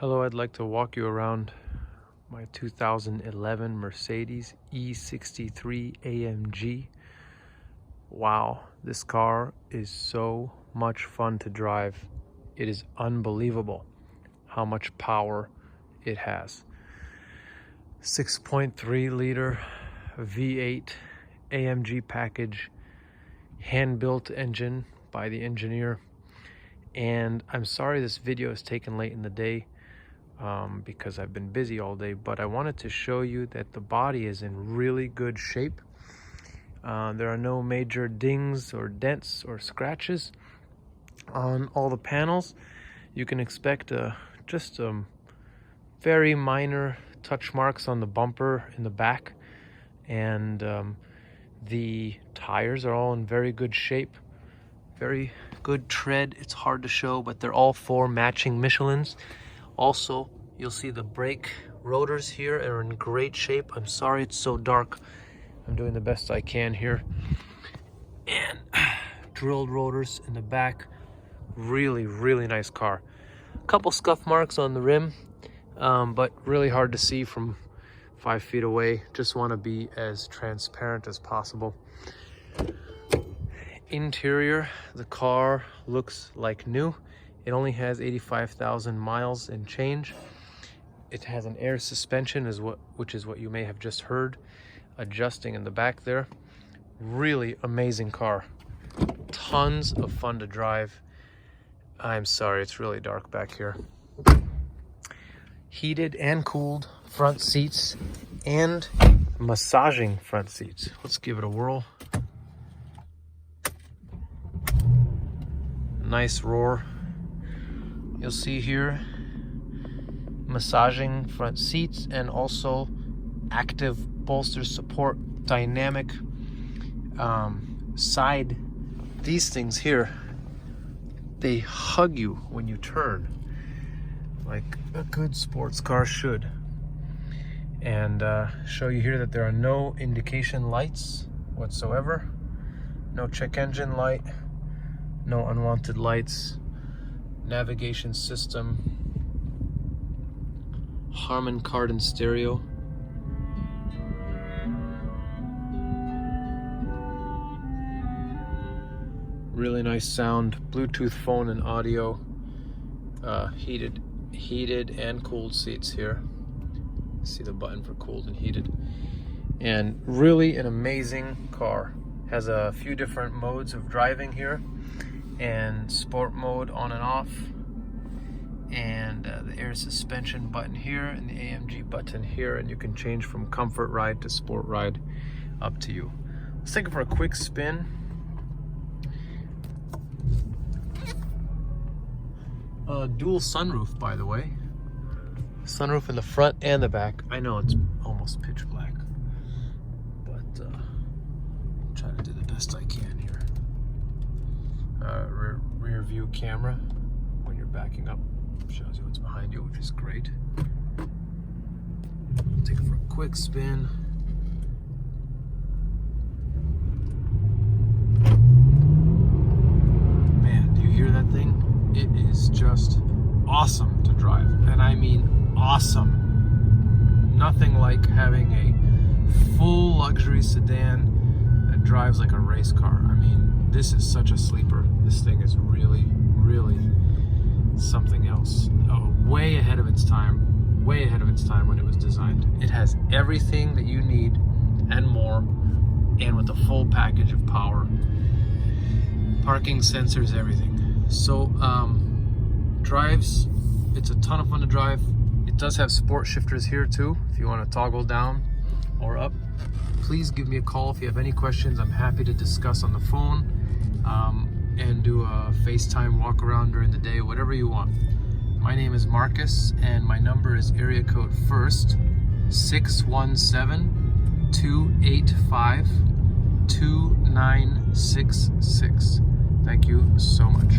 Hello, I'd like to walk you around my 2011 Mercedes E63 AMG. Wow, this car is so much fun to drive. It is unbelievable how much power it has. 6.3 liter V8 AMG package, hand-built engine by the engineer. And I'm sorry this video is taken late in the day because I've been busy all day, but I wanted to show you that the body is in really good shape. There are no major dings or dents or scratches on all the panels. You can expect just very minor touch marks on the bumper in the back, and the tires are all in very good shape. Very good tread. It's hard to show, but they're all 4 matching Michelins. Also, you'll see the brake rotors here are in great shape. I'm sorry it's so dark. I'm doing the best I can here. And drilled rotors in the back. Really, really nice car. A couple scuff marks on the rim, but really hard to see from 5 feet away. Just want to be as transparent as possible. Interior, the car looks like new. It only has 85,000 miles and change. It has an air suspension, which is what you may have just heard, adjusting in the back there. Really amazing car. Tons of fun to drive. I'm sorry, it's really dark back here. Heated and cooled front seats and massaging front seats. Let's give it a whirl. Nice roar. You'll see here massaging front seats and also active bolster support, dynamic side. These things here, they hug you when you turn, like a good sports car should. And show you here that there are no indication lights whatsoever, no check engine light, no unwanted lights. Navigation system, Harman Kardon stereo. Really nice sound, Bluetooth phone and audio. Heated and cooled seats here. See the button for cooled and heated. And really an amazing car. Has a few different modes of driving here, and sport mode on and off, and the air suspension button here and the AMG button here, and you can change from comfort ride to sport ride, up to you. Let's take it for a quick spin. Dual sunroof, by the way. Sunroof in the front and the back. I know it's almost pitch black, but try to do the best I can here. Rear view camera when you're backing up shows you what's behind you, which is great. Take it for a quick spin. Man, do you hear that thing? It is just awesome to drive, and I mean awesome. Nothing like having a full luxury sedan that drives like a race car. I mean, this is such a sleeper. This thing is really, really something else. Oh, way ahead of its time. Way ahead of its time when it was designed. It has everything that you need and more, and with a full package of power. Parking sensors, everything. So, drives, it's a ton of fun to drive. It does have sport shifters here too, if you want to toggle down or up. Please give me a call if you have any questions. I'm happy to discuss on the phone, and do a FaceTime walk around during the day, whatever you want. My name is Marcus, and my number is area code 617-285-2966. Thank you so much.